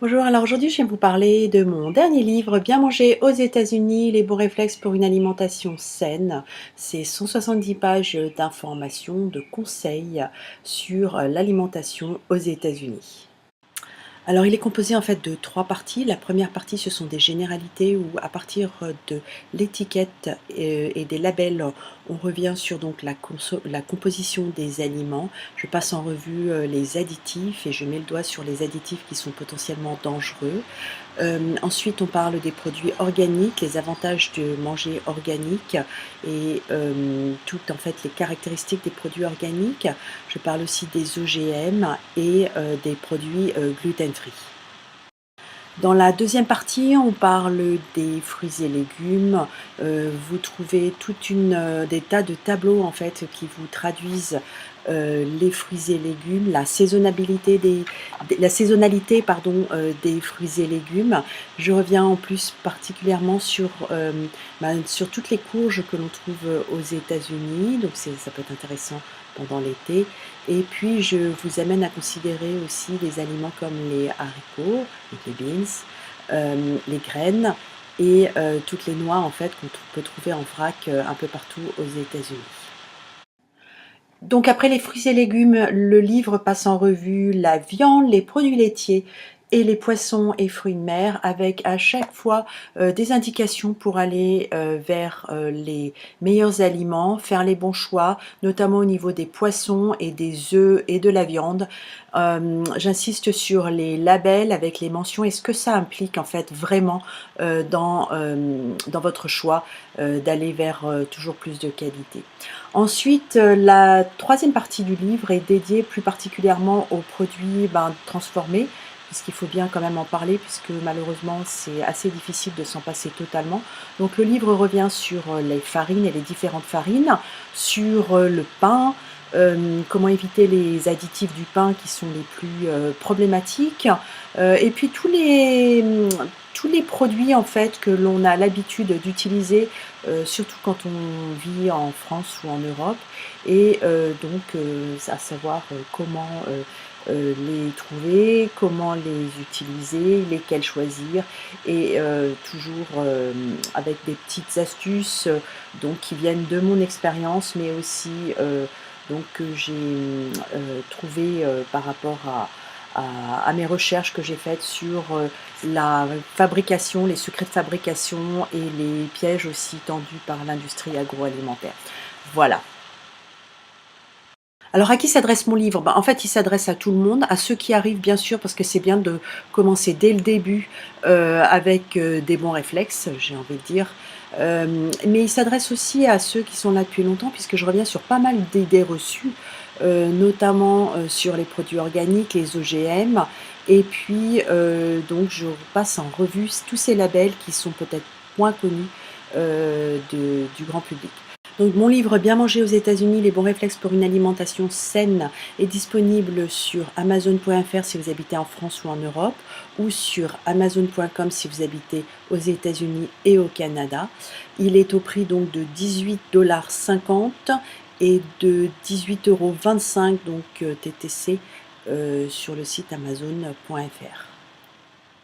Bonjour, alors aujourd'hui je viens vous parler de mon dernier livre, Bien manger aux États-Unis, les bons réflexes pour une alimentation saine. C'est 170 pages d'informations, de conseils sur l'alimentation aux États-Unis. Alors il est composé en fait de 3 parties. La première partie, ce sont des généralités où à partir de l'étiquette et des labels, on revient sur donc la composition des aliments. Je passe en revue, les additifs et je mets le doigt sur les additifs qui sont potentiellement dangereux. Ensuite, on parle des produits organiques, les avantages de manger organique et toutes en fait les caractéristiques des produits organiques. Je parle aussi des OGM et des produits, gluten free. Dans la deuxième partie, on parle des fruits et légumes. Vous trouvez toute des tas de tableaux en fait qui vous traduisent, les fruits et légumes, la saisonnalité pardon, des fruits et légumes. Je reviens en plus particulièrement sur, sur toutes les courges que l'on trouve, aux États-Unis, donc ça peut être intéressant pendant l'été. Et puis je vous amène à considérer aussi des aliments comme les haricots, donc les beans, les graines et toutes les noix en fait peut trouver en vrac, un peu partout aux États-Unis. Donc après les fruits et légumes, le livre passe en revue la viande, les produits laitiers et les poissons et fruits de mer avec à chaque fois des indications pour aller vers les meilleurs aliments, faire les bons choix, notamment au niveau des poissons et des œufs et de la viande. J'insiste sur les labels avec les mentions et ce que ça implique en fait vraiment dans votre choix d'aller vers toujours plus de qualité. Ensuite, la troisième partie du livre est dédiée plus particulièrement aux produits, transformés, puisqu'il faut bien quand même en parler puisque malheureusement c'est assez difficile de s'en passer totalement. Donc le livre revient sur, les farines et les différentes farines, sur, le pain, comment éviter les additifs du pain qui sont les plus, problématiques, et puis tous les produits en fait que l'on a l'habitude d'utiliser, surtout quand on vit en France ou en Europe et à savoir, comment, les trouver, comment les utiliser, lesquels choisir et toujours, avec des petites astuces, donc qui viennent de mon expérience mais aussi, que j'ai, trouvées, par rapport à mes recherches que j'ai faites sur, la fabrication, les secrets de fabrication et les pièges aussi tendus par l'industrie agroalimentaire. Voilà. Alors à qui s'adresse mon livre? En fait, il s'adresse à tout le monde, à ceux qui arrivent bien sûr parce que c'est bien de commencer dès le début, avec, des bons réflexes, j'ai envie de dire. Mais il s'adresse aussi à ceux qui sont là depuis longtemps puisque je reviens sur pas mal d'idées reçues, notamment, sur les produits organiques, les OGM et puis, donc je passe en revue tous ces labels qui sont peut-être moins connus, du grand public. Donc mon livre Bien manger aux États-Unis, les bons réflexes pour une alimentation saine est disponible sur amazon.fr si vous habitez en France ou en Europe ou sur amazon.com si vous habitez aux États-Unis et au Canada. Il est au prix donc de 18,50 $ et de 18,25 € donc TTC sur le site amazon.fr.